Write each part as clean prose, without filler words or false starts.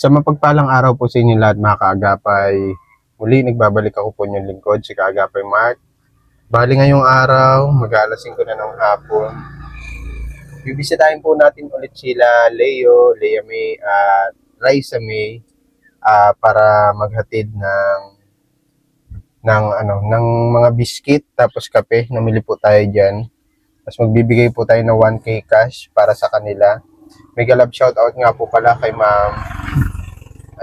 Sa mapagpalang araw po sa inyo lahat mga kaagapay, muli nagbabalik ako po inyong lingkod, si Kaagapay Mark. Bali ngayong araw, mag-aalas 5 na ng hapon. Bibisitahin po natin ulit sila Lea May at Raisa May para maghatid ng mga biscuit tapos kape. Namili po tayo diyan. Tapos magbibigay po tayo ng 1K cash para sa kanila. Mega love shoutout nga po pala kay Ma'am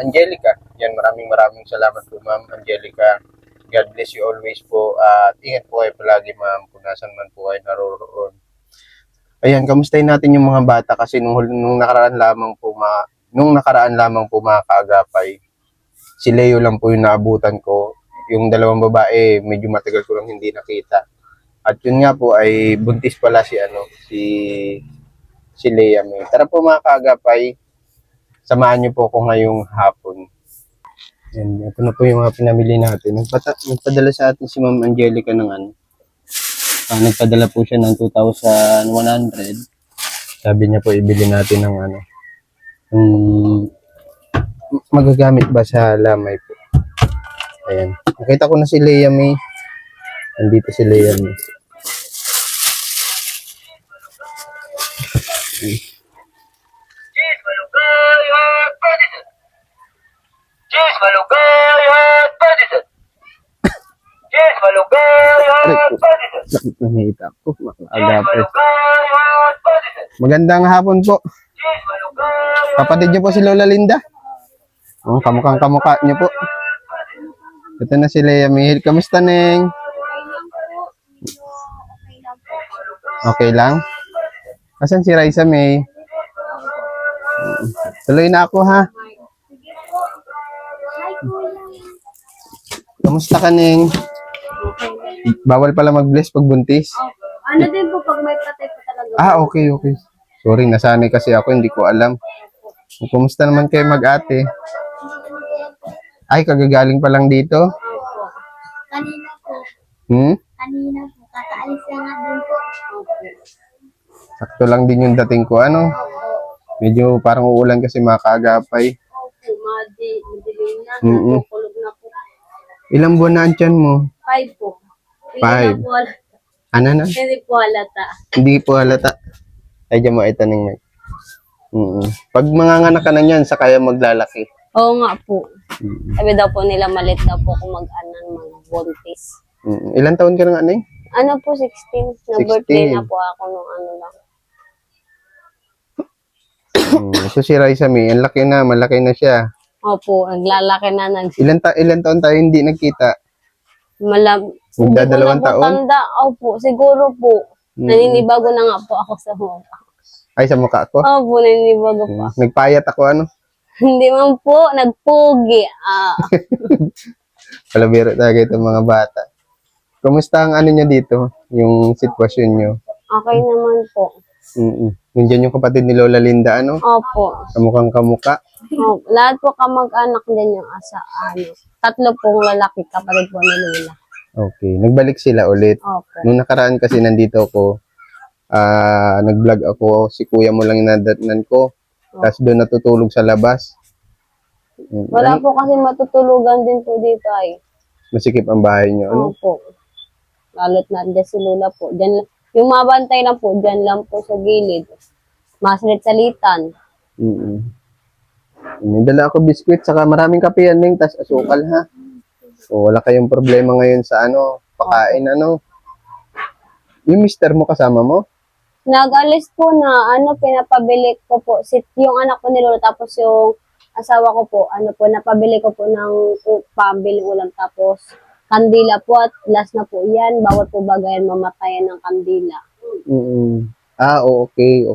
Angelica. Yan, maraming salamat po Ma'am Angelica. God bless you always po. At ingat po kayo palagi Ma'am kung nasan man po kayo naroroon. Ayan, kamustahin natin yung mga bata kasi nung nakaraan lamang po mga kaagapay. Si Leo lang po yung naabutan ko. Yung dalawang babae, medyo matagal ko lang hindi nakita. At yun nga po ay buntis pala si Lea May. Tara po mga kaagapay, samahan niyo po ako ngayong hapon. Yan, ito na po yung mga pinamili natin. Nagpadala sa atin si Ma'am Angelica ng nagpadala po siya ng 2,100. Sabi niya po ibili natin ng magagamit ba sa lamay po. Ayan. Nakita ko na si Lea May. Andito si Lea May. Cheese, malunggay at pandesal. Cheese, malunggay at pandesal. Cheese, malunggay at pandesal. Bakit nakita ko? Cheese, Agapay. malunggay at pandesal. Magandang hapon po. Cheese, malunggay. Kapatid niyo po si Lola Linda. Oh, kamukhang kamukha niyo po. Ito na si Lea May. Kamusta, Neng? Okay lang? Asan si Raisa May? Tuloy na ako, ha? Kamusta ka, Neng? Bawal pala mag-bless pag buntis. Ano din po pag may patay po talaga. Okay. Sorry, nasanay kasi ako, hindi ko alam. Kumusta naman kayo mag-ate? Ay, kagagaling pa lang dito? Kanina po. Kanina po. Kakaalis na nga din po. Sakto lang din yung dating ko, Medyo parang uulan kasi mga kaagapay. Opo, madilim na. Mm-mm. Kulog na po. Ilang buwan na ang tiyan mo? 5 po. Hindi 5. na po halata. Ano na? Hindi po halata. Hindi po halata. Ay, diyan mo itanong mo. Pag manganganak ka na yan, sa kaya maglalaki. Oo nga po. Sabi daw po nila malit daw po kung mag-anan mga buntis. Ilan taon ka na nga, Neng? Ano po, 16. 16. Na-birthday na po ako nung ano lang. So si Raisa May, ang laki na, malaki na siya. Opo, naglalaki na Ilan taon tayo hindi nagkita? Magdadalawang Hindi ko na po taon? tanda. Opo, siguro po. Naninibago na nga po ako sa mukha. Ay, sa mukha ko? Opo, naninibago po. Nagpayat ako, Hindi man po, nagpugi. Palabiro talaga itong mga bata. Kumusta ang niyo dito? Yung sitwasyon niyo? Okay naman po. Nandiyan yung kapatid ni Lola Linda, Opo. Kamukhang kamukha. Opo. Lahat po kamag-anak din yung tatlo pong lalaki kapatid po ni Lola. Okay. Nagbalik sila ulit. Opo. Nung nakaraan kasi nandito ako, nag-vlog ako, si kuya mo lang nadatnan ko. Tapos doon natutulog sa labas. Wala po kasi matutulugan din po dito ay. Masikip ang bahay niyo, Opo. Lalo't na dyan si Lola po. Dyan, yung mabantay lang po, dyan lang po sa gilid. Masalit-salitan. May dala ako biskwit, saka maraming kape yan, Neng, tas asukal, ha? O, wala kayong problema ngayon sa pakain, Yung mister mo kasama mo? Nag-alis po na, pinapabili ko po. Yung anak ko ni Lola, tapos yung asawa ko po, napabili ko po ng pambiling ulam. Tapos, kandila po at last na po yan. Bawat po bagayan mamatayan ng kandila. Okay.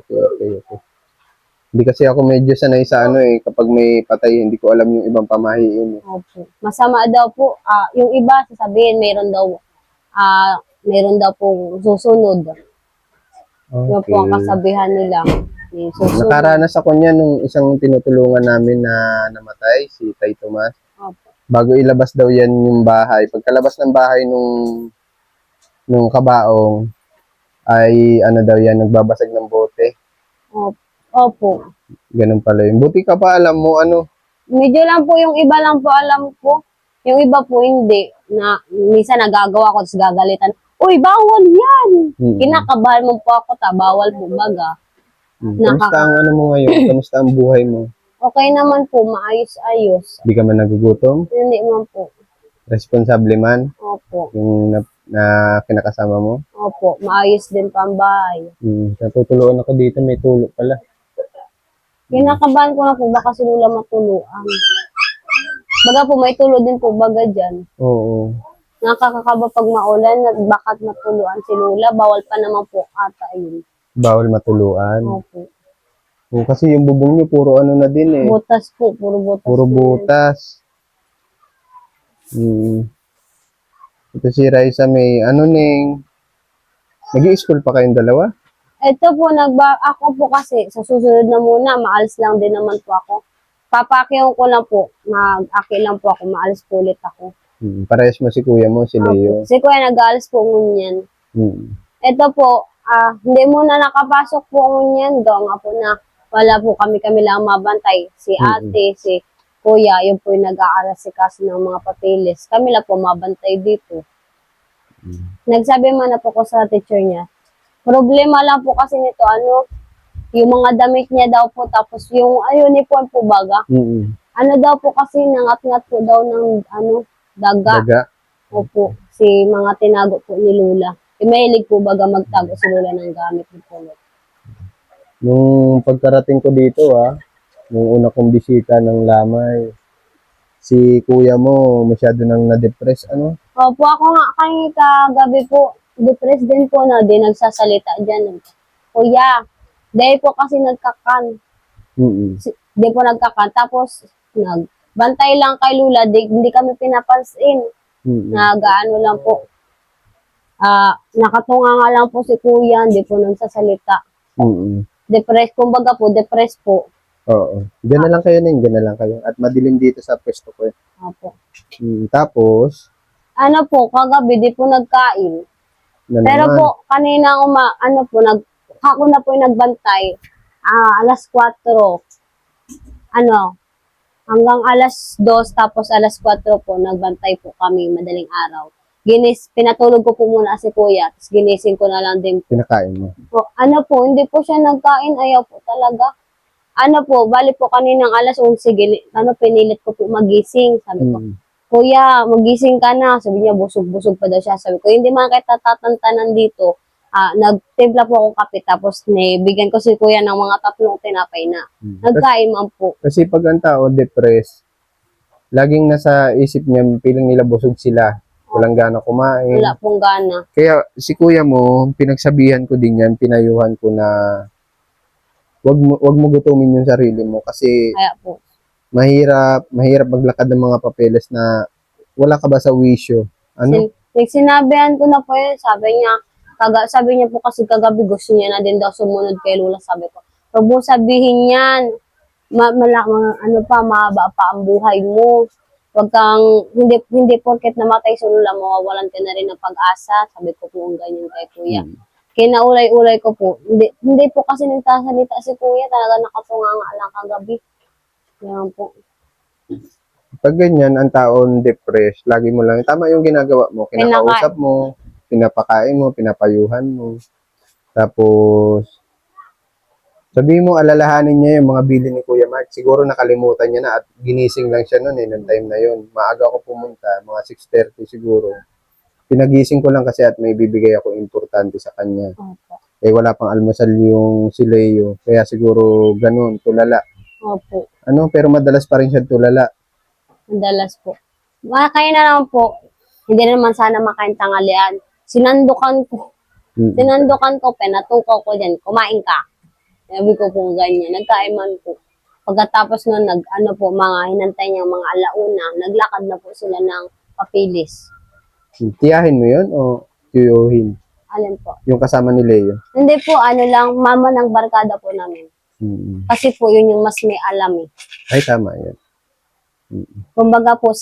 Hindi kasi ako medyo sanay sa kapag may patay, hindi ko alam yung ibang pamahiin. Opo. Masama daw po. Yung iba, sasabihin, mayroon daw po susunod. Okay. Yung po ang kasabihan nila. May susunod. Nakaranas ako niya nung isang tinutulungan namin na namatay, si Tay Tomas. Opo. Bago ilabas daw yan yung bahay. Pagkalabas ng bahay nung kabaong, ay daw yan, nagbabasag ng bote. Opo. Ganun pala yun. Buti ka pa, alam mo, Medyo lang po, yung iba lang po alam ko. Yung iba po hindi. Na, minsan nagagawa ko, tapos gagalitan. Uy, bawal yan! Kinakabahan mo po ako, bawal po baga. Kamusta ang ano mo ngayon? Kamusta ang buhay mo? Okay naman po, maayos-ayos. Di ka man nagugutom? Hindi man po. Responsable man? Opo. Yung na kinakasama mo? Opo, maayos din pa ang bahay. Natutulungan ako dito, may tulog pala. Kinakabahan ko na po, baka si Lula matuluan. Baga po, may tulo din po baga dyan. Oo. Nakakakaba pag maulan, at bakat matuluan si Lula, bawal pa naman po ata yun. Bawal matuluan. Opo. Kasi yung bubong niyo, puro ano na din eh. Butas po, puro butas. Puro po. butas. Ito si Raisa may ano ning nag-i-school pa kayong dalawa? Ito po, ako po kasi, sa susunod na muna, maalis lang din naman po ako. Papakyaw ko lang po, mag-aki lang po ako, maalis po ulit ako. Parehas mo si kuya mo, si Leo. Si Kuya nag-aalis po ngunyan. Ito po, hindi muna nakapasok po ngunyan, gawa nga po na wala po kami lang mabantay. Si ate, si kuya, yun po yung nag-aaral si kasi ng mga papeles. Kami lang po mabantay dito. Nagsabi man na po ko sa teacher niya, problema lang po kasi nito, yung mga damit niya daw po, tapos yung uniform po baga. Ano daw po kasi, nangat-ngat po daw ng daga. Daga. Opo, si mga tinago po ni Lula. Mahilig po baga magtago si Lula ng gamit ni Pulot. Nung pagkarating ko dito nung una kong bisita ng Lamay, si kuya mo masyado nang na-depress, Opo, ako nga kagabi po, depressed din po na, di nagsasalita dyan. Kuya, dahil po kasi nagkakan. Di po nagkakan. Tapos, nagbantay lang kay Lula, hindi kami pinapansin. Nagaano lang po. Nakatunga nga lang po si kuya, hindi po nagsasalita. Depressed, kumbaga po, depressed po. Oo. Diyan na lang kayo diyan na lang kayo. At madilim dito sa pwesto ko. Opo. Tapos, Kagabi, di po nagkain. na Pero naman. po, kanina ako na po yung nagbantay, alas 4, hanggang alas 2, tapos alas 4 po, nagbantay po kami madaling araw. Pinatulog ko po muna si kuya, tapos ginising ko na lang din. Pinakain mo. Hindi po siya nagkain, ayaw po talaga. Bali po kaninang alas 11, pinilit ko po magising. Sabi ko, kuya, magising ka na. Sabi niya, busog-busog pa daw siya. Sabi ko, hindi man kita tatantanan dito. Nagtimpla po akong kape, tapos bigyan ko si kuya ng mga 3 tinapay na. Nagkain man po. Kasi pag ang tao depressed, laging nasa isip niya, piling nila busog sila. Walang gana kumain. Wala pong gana. Kaya si kuya mo, pinagsabihan ko din yan, pinayuhan ko na wag mo gutumin yung sarili mo kasi Kaya po. mahirap maglakad ng mga papeles na wala ka ba sa wisyo. Sinabihan ko na po yun, sabi niya po kasi kagabi gusto niya na din daw sumunod kay Lula. Sabi ko, huwag mo sabihin yan, mahaba pa ang buhay mo. Wag kang, hindi porket namatay si Lula, mawawalan ka na rin ng pag-asa. Sabi ko po ang ganyan kay kuya. Kinaulay-ulay ko po. Hindi po kasi nagsasalita si kuya, talaga nakatunga nga lang kagabi. Yan po. Pag ganyan, ang taon depressed, lagi mo lang, tama yung ginagawa mo, kinakausap mo, pinapakain mo, pinapayuhan mo. Tapos, sabihin mo, alalahanin niya yung mga bili ni Kuya Mark. Siguro nakalimutan niya na at ginising lang siya noon noong time na yon. Maaga ako pumunta, mga 6:30 siguro. Pinagising ko lang kasi at may bibigay ako importante sa kanya. Opo. Wala pang almusal yung si Leo. Kaya siguro ganun, tulala. Opo. Pero madalas pa rin siya tulala. Madalas po. Kaya na lang po, hindi naman sana makain tanghalian. Sinandukan ko, pinatukaw ko dyan, kumain ka. Sabi ko po ganyan, nagkain man po. Pagkatapos nun, mga hinantay niya mga alauna, naglakad na po sila ng papilis. Tiyahin mo yun o tiyuhin? Alin po? Yung kasama ni Leo? Hindi po, mama ng barkada po namin. Kasi po, yun yung mas may alam eh. Ay, tama yan. Kumbaga po,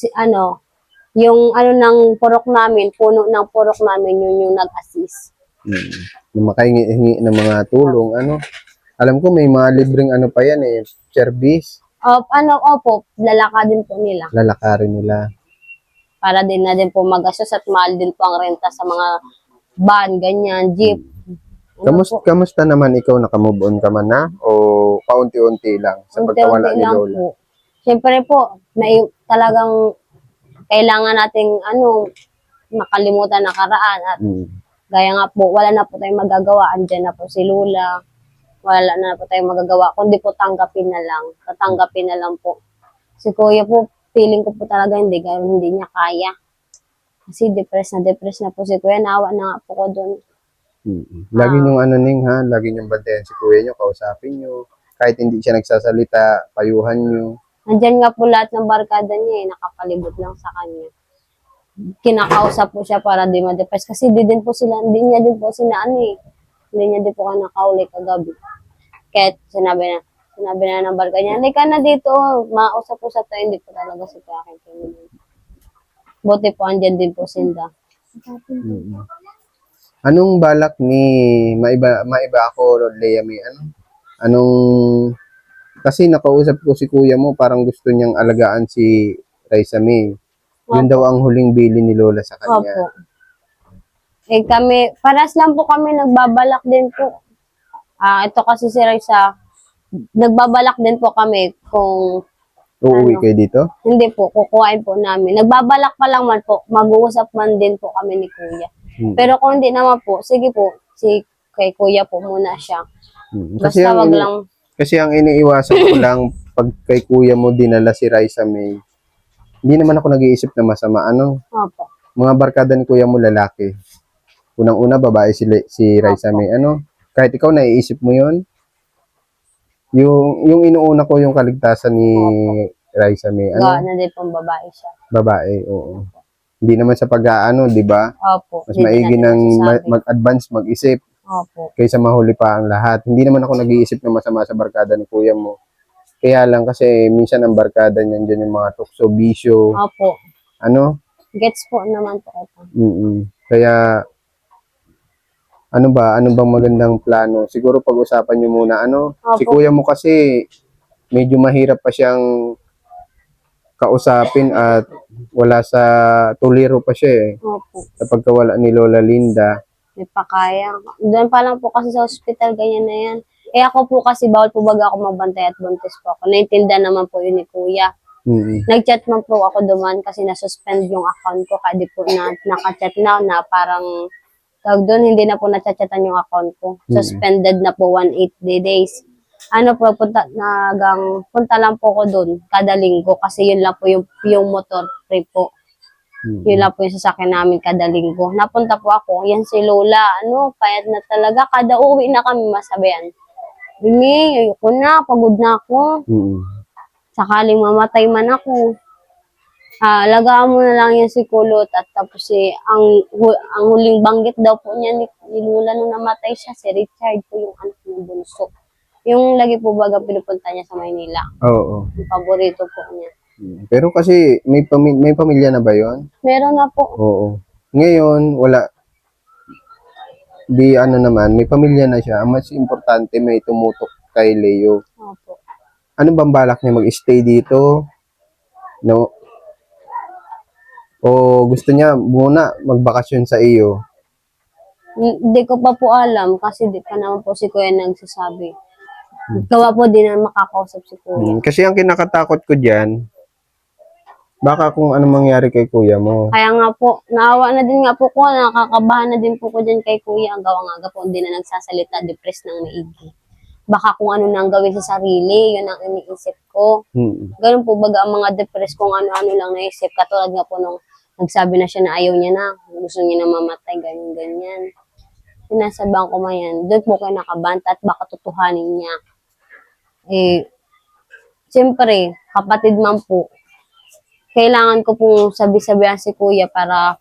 yung ng purok namin, puno ng purok namin, yun yung nag-assist. Yung makahingi ng mga tulong, Alam ko may mga libreng pa yan service. Opo, lalakadin po nila. Lalakarin nila. Para din na din po magastos at mahal din po ang renta sa mga van, ganyan, jeep. Ano po, Kamusta naman ikaw? Nakamove on ka man na? O paunti-unti lang sa pagkawala unti-unti ni lang Lola? po. Siyempre po, may talagang kailangan nating makalimutan nakaraan at Mm. gaya nga po, wala na po tayong magagawa. Andyan na po si Lola. Wala na po tayong magagawa. Kundi po tanggapin na lang. Tatanggapin na lang po. Si Kuya po, feeling ko po talaga hindi niya kaya. Kasi depressed na po si Kuya. Naawa na nga po ko doon. Lagi niyong lagi niyong bantayan si kuya niyo, kausapin niyo. Kahit hindi siya nagsasalita, payuhan niyo. Nandyan nga po lahat ng barkada niya nakapalibot lang sa kanya. Kinakausap po siya para di ma-depress. Kasi hindi niya din po hindi niya din po nakauli kagabi. Kahit sinabi na ng barka niya, hindi ka na dito, mausap-usap tayo, hindi po talaga si Kuya akin. Buti po, andyan din po sinda. Anong balak ni maiba ako, Lea May? Kasi nakausap ko si kuya mo, parang gusto niyang alagaan si Raisa May. Yun daw ang huling bili ni Lola sa kanya. Opo. Paras lang po kami, nagbabalak din po. Ito kasi si Raisa, nagbabalak din po kami kung Uuwi kayo dito? hindi po, kukuhain po namin. Nagbabalak pa lang man po, mag-uusap man din po kami ni Kuya. Pero kung hindi naman po, sige po, kay Kuya po muna siya. Basta wag lang, Kasi ang iniiwasan ko lang, pag kay kuya mo dinala si Raisa May, hindi naman ako nag-iisip na masama. opo. Mga barkada ni kuya mo lalaki. Unang-una, babae si Raisa May. Kahit ikaw naiisip mo yun, yung inuuna ko yung kaligtasan ni Raisa May. Gawa na din pong babae siya. Babae, oo. Hindi naman sa pag-aano, di ba? Opo. Mas Hindi maigi natin ng masasabi. mag-advance, mag-isip, Opo. kaysa mahuli pa ang lahat. Hindi naman ako nag-iisip na masama sa barkada ni kuya mo. Kaya lang kasi minsan ang barkada niyan dyan yung mga tukso, bisyo, Opo. Gets po naman po ito. Kaya ano bang magandang plano? Siguro pag-usapan niyo muna si Opo. kuya mo kasi medyo mahirap pa siyang kausapin at wala sa tuliro pa siya Opo. sa pagkawala ni Lola Linda. May pakaya. Doon pa lang po kasi sa hospital, ganyan na yan. Ako po kasi, bawal po baga ako magbantay at buntis po ako. Naintindihan naman po yun ni Kuya. Nag-chat man po ako duman kasi nasuspend yung account ko. Kaya di po naka-chat na parang tawag doon, hindi na po na-chatan yung account ko. Suspended na po 180 days. Punta lang po ko doon kada linggo kasi yun lang po yung motor free po. Yun lang po yung sasakyan namin kada linggo. Napunta po ako, yan si Lola, payat na talaga. Kada uwi na kami masabihan. Bini, ayoko na, pagod na ako. Sakaling mamatay man ako. Alagaan mo na lang yan si Kulot at tapos ang huling banggit daw po niya ni Lola nung namatay siya, si Richard po yung anak ng bunso. Yung lagi po baga pinupunta niya sa Maynila. Oo. Yung paborito po niya. Pero kasi may pamilya na ba yon? Meron na po. Oo. Ngayon, wala. Naman, may pamilya na siya. Ang mas importante, may tumutok kay Leo. Opo. Ano bang balak niya mag-stay dito? No? O gusto niya muna magbakasyon sa iyo? Hindi ko pa po alam kasi di pa naman po si Kuya nagsasabi. Gawa po din na makakausap si Kuya. Kasi ang kinakatakot ko dyan, baka kung ano mangyari kay kuya mo. Kaya nga po, naawa na din nga po ko, nakakabahan na din po ko dyan kay Kuya. Ang gawa nga po, hindi na nagsasalita, depressed ng maigi. Baka kung ano nang gawin sa sarili, yun ang iniisip ko. Ganun po baga ang mga depressed kung ano-ano lang naisip. Katulad nga po nung nagsabi na siya na ayaw niya na, gusto niya na mamatay, ganyan-ganyan. Sinasabihan ko man yan, doon po kayo nakabanta at baka tutuhanin niya. Siyempre, kapatid man po, kailangan ko pong sabi-sabihan si Kuya para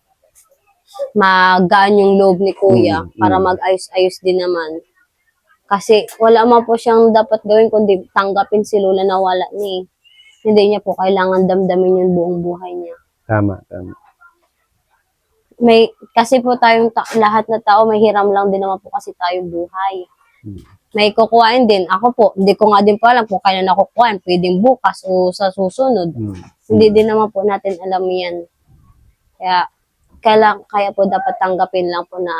magaan yung loob ni Kuya, para mag-ayos-ayos din naman. Kasi wala man po siyang dapat gawin kundi tanggapin si Lola na wala niya. Hindi niya po kailangan damdamin yung buong buhay niya. Tama. Kasi po tayong lahat na tao, may hiram lang din naman po kasi tayong buhay. May kukuhain din. Ako po, hindi ko nga din po alam kung kailan ako kukuhain. Pwedeng bukas o sa susunod. Hindi din naman po natin alam yan. Kaya po dapat tanggapin lang po na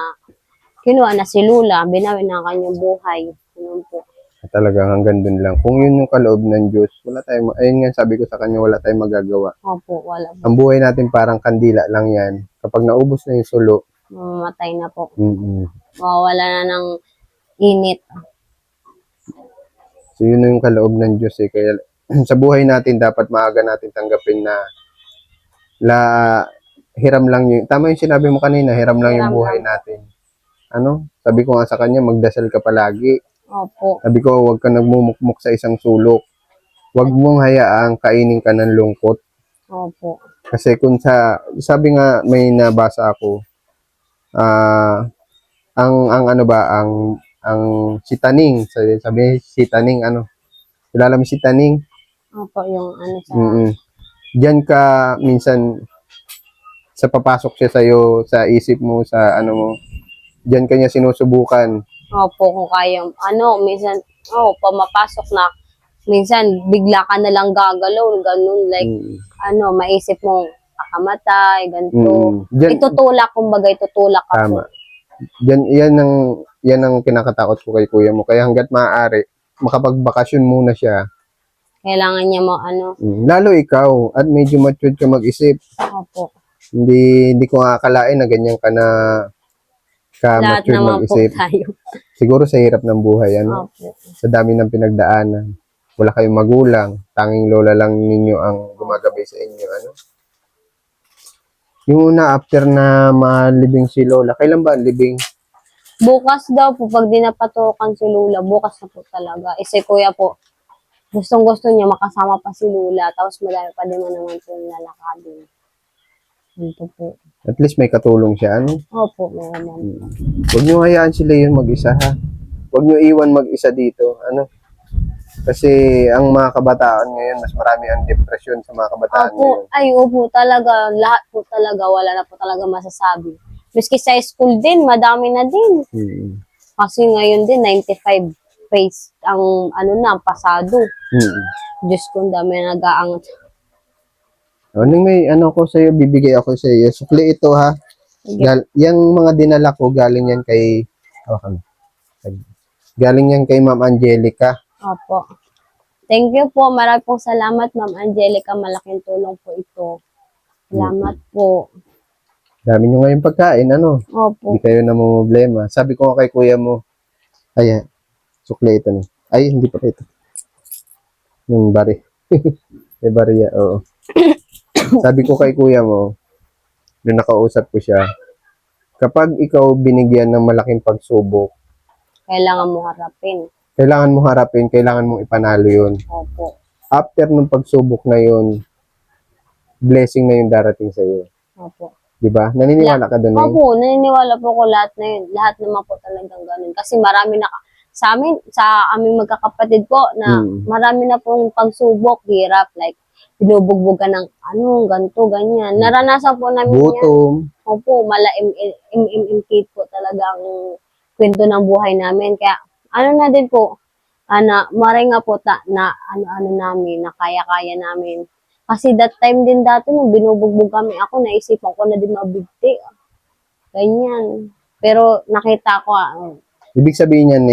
kinuha na si Lula, binawi na ang kanyang buhay. Ganun po. Talagang hanggang dun lang. Kung yun yung kaloob ng Diyos, wala tayong, ayun nga sabi ko sa kanya, wala tayong magagawa. Opo, wala po. Ang buhay natin parang kandila lang yan. Kapag naubos na yung sulo, Mamamatay na po. mm-mm. Mawawala na ng init. So yun na yung kaloob ng Diyos eh. Kaya sa buhay natin dapat maaga natin tanggapin na hiram lang yung, tama yung sinabi mo kanina, hiram lang yung Hiram buhay lang. natin. Ano? Sabi ko nga sa kanya, magdasal ka palagi. Opo. Sabi ko, huwag ka nagmumukmuk sa isang sulok. Huwag mong hayaang kainin ka ng lungkot. Opo. Kasi kung sabi nga may nabasa ako, ang ano ba, ang si Taning, sabi si Taning, ano, kilala mo si Taning? Opo, yung ano sa... Diyan ka minsan sa papasok siya sa'yo, sa isip mo, sa ano mo, diyan ka niya sinusubukan. Opo, kung kaya. Minsan, pamapasok na. Minsan, bigla ka na lang gagalaw, ganun. Like, maisip mong kakamatay, ganito. Diyan, Itutulak, kumbaga, itutulak ka tama. po. Yan ang kinakatakot ko kay kuya mo. Kaya hanggat maaari, makapagbakasyon muna siya. Kailangan niya mo, Lalo ikaw, at medyo matured ka mag-isip. Opo. Hindi ko akalain na ganyan ka na Lahat matured naman po mag-isip. tayo. Siguro sa hirap ng buhay, ano? Opo. Sa dami ng pinagdaanan. Wala kayong magulang. Tanging lola lang ninyo ang gumagabay sa inyo, ano? Yung una, after na malibing si lola, kailan ba ang libing? Bukas daw po, pag di napatukan si Lula, bukas na po talaga. Si kuya po, gustong-gusto niya makasama pa si Lula, tapos madami pa din naman po yung lalakadin. Dito po. At least may katulong siya, ano? Opo, meron. Huwag nyo hayaan sila yun mag-isa, ha? Huwag nyo iwan mag-isa dito, ano? Kasi ang mga kabataan ngayon, mas marami ang depresyon sa mga kabataan ngayon. Opo, ay opo talaga, lahat po talaga, wala na po talaga masasabi. Miski sa school din, madami na din. Kasi ngayon din, 95 face ang pasado. Diyos ko, ang dami na nag-aangat. May ko sa'yo, bibigay ako sa'yo. Sukli ito, ha? Yung mga dinala ko, galing yan kay Ma'am Angelica. Opo. Thank you po. Marami pong salamat, Ma'am Angelica. Malaking tulong po ito. Salamat po. Dami nyo ngayon pagkain, ano? Opo. Hindi kayo namumblema. Sabi ko kay kuya mo, sukli ito na. Ay, hindi pa ito. Yung bari. May bariya, oo. Sabi ko kay kuya mo, nung nakausap ko siya, kapag ikaw binigyan ng malaking pagsubok, Kailangan mo harapin. kailangan mong ipanalo yun. Opo. After nung pagsubok na yun, blessing na yung darating sa'yo. Opo. Diba? Naniniwala ka doon? Opo, naniniwala po ko lahat na yun. Lahat naman po talagang ganun. Kasi marami na, sa aming magkakapatid po, na marami na pong pagsubok, hirap, like, binubugbugan ng ganito, ganyan. Naranasan po namin yan. Gutom. Opo, MMK po talaga ang kwento ng buhay namin. Kaya, na din po, maray nga po na namin, na kaya-kaya namin. Kasi that time din dati, nung binubugbog kami ako, naisipan ko na din mabigti. Ganyan. Pero nakita ko, Ibig sabihin yan,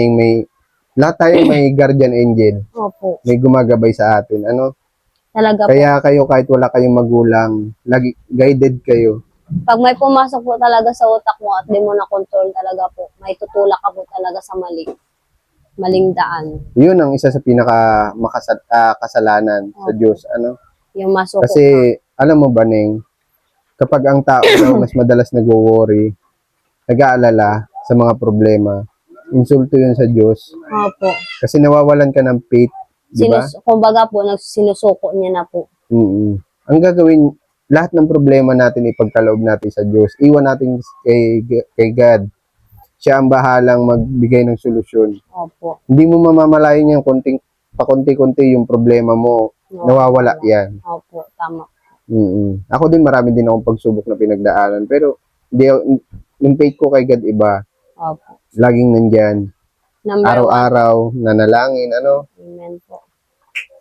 lahat tayo may guardian angel. opo, May gumagabay sa atin. Ano? talaga po. Kaya kayo, kahit wala kayong magulang, guided kayo. Pag may pumasok po talaga sa utak mo at di mo na control talaga po, may tutulak ka po talaga sa maling daan. Yun ang isa sa pinaka kasalanan sa Diyos. Ano? Yung masuko Kasi, alam mo ba, Neng, kapag ang tao daw mas madalas nag-worry, nag-aalala sa mga problema, insulto yun sa Diyos. Opo. Kasi nawawalan ka ng faith, di ba? Kumbaga po, sinusuko niya na po. Ang gagawin, lahat ng problema natin ipagkaloob natin sa Diyos. Iwan natin kay God. Siya ang bahalang magbigay ng solusyon. Opo. Hindi mo mamamalayan yung pakunti-kunti yung problema mo. Nawawala yan. Opo, tama. Ako din, marami din akong pagsubok na pinagdaanan. Pero, yung faith ko kay God iba. Opo. Laging nandyan. Number one. araw-araw, nanalangin, ano. Amen po.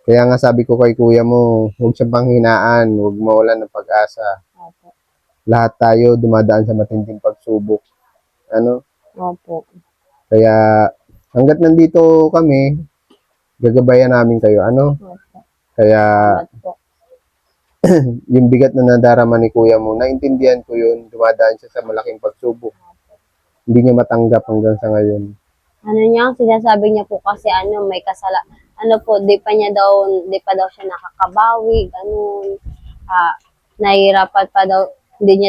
Kaya nga sabi ko kay kuya mo, huwag siyang panghinaan, huwag mawalan ng pag-asa. Opo. Lahat tayo dumadaan sa matinding pagsubok. Ano? Opo. Kaya hangga't nandito kami, gagabayan namin kayo. Ano? Opo. Kaya Salamat po. yung bigat na nadarama ni kuya mo, naintindihan ko yun, dumadaan siya sa malaking pagsubok. Hindi niya matanggap hanggang sa ngayon. Ano niya, sinasabi niya po kasi may di pa daw siya nakakabawi, ganun. Nahihirapan pa daw, hindi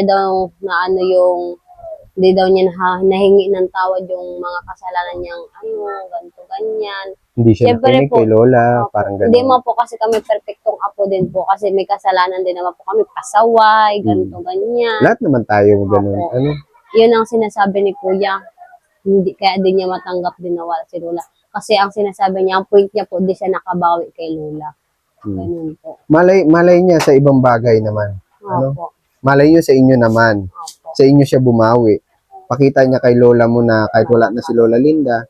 daw niya nahingi ng tawad yung mga kasalanan niyang ganito, ganyan. Hindi siya Siyempre nakinig po, kay Lola, Opo. parang Hindi gano'n. mo po kasi kami perfectong apo din po kasi may kasalanan din naman po kami, pasaway, ganito, ganyan. Lahat naman tayo gano'n. Opo. Ano? Yun ang sinasabi ni Kuya. Kaya din niya matanggap din na wala si Lola. Kasi ang sinasabi niya, ang point niya po, di siya nakabawi kay Lola. Ganun po. Malay niya sa ibang bagay naman. Ano? Opo. Malay niyo sa inyo naman. Opo. Sa inyo siya bumawi. Pakita niya kay Lola mo na kahit wala na si Lola Linda,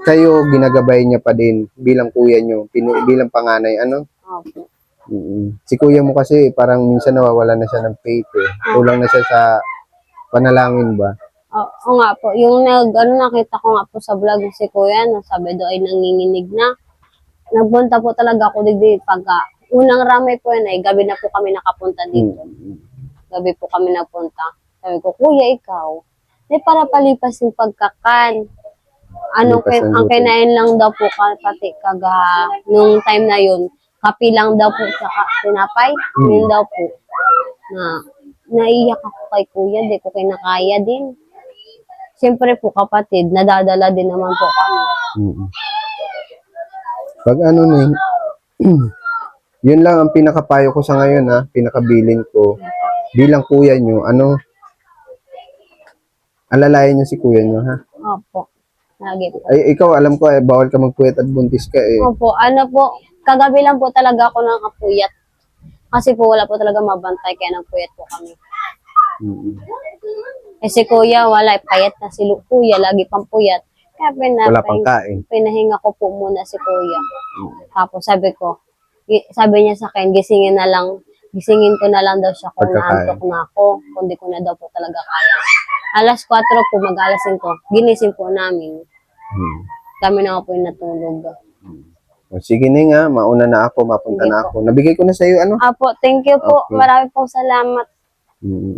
kayo ginagabay niya pa din bilang kuya niyo, bilang panganay. Ano? Opo. Si kuya mo kasi parang minsan nawawala na siya ng faith eh. Kulang na siya sa panalangin ba? Oo nga po. Yung nakita ko nga po sa vlog si Kuya, sabi doon ay nanginginig na. Nagpunta po talaga ako dito pagka unang ramay po yan gabi na po kami nakapunta dito. Gabi po kami nagpunta. Sabi ko, Kuya, ikaw, para palipas yung pagkakan. Lipas ang Ang luto. kinain lang daw po pati nung time na yun, kapi lang daw po sa tinapay. Yun daw po. Naiyak ako kay Kuya, di ko kinakaya din. Siyempre po kapatid, nadadala din naman po kami. Pag yun lang ang pinakapayo ko sa ngayon pinakabilin ko. Bilang kuya nyo, alalayan nyo si kuya nyo ha. Opo. Lagi po. Ay, ikaw alam ko bawal ka magpuyat at buntis ka eh. Opo, kagabi lang po talaga ako nakapuyat. Kasi po wala po talaga mabantay kaya nagpuyat po kami. Si Kuya, wala, payat na si Kuya, lagi pang puyat. Kaya Wala pang kain. pinahinga ko po muna si Kuya. Tapos sabi niya sa akin, gisingin ko na lang daw siya kung Pagkakain. naantok na ako, kung di ko na daw po talaga kaya. Alas 4 po, mag-alas 5, ginising po namin. Kami na po yung natulog. O, sige nga, mauna na ako, mapunta Sige na ako. Nabigay ko na sa iyo Apo, thank you po. Okay. Marami pong salamat.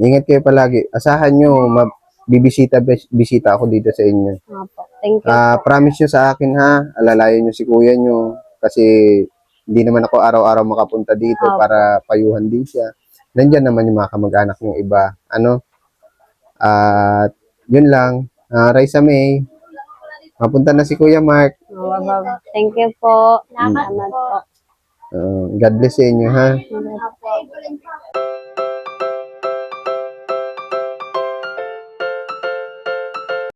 Ingat kayo palagi. Asahan nyo, bisita ako dito sa inyo. Apo, thank you po. Promise nyo sa akin alalayan nyo si kuya nyo. Kasi hindi naman ako araw-araw makapunta dito Opo. para payuhan din siya. Nandyan naman yung mga kamag-anak yung iba. At yun lang. Raisa May, mapunta na si Kuya Mark. Thank you po. Salamat po. God bless sa inyo, ha? Apo.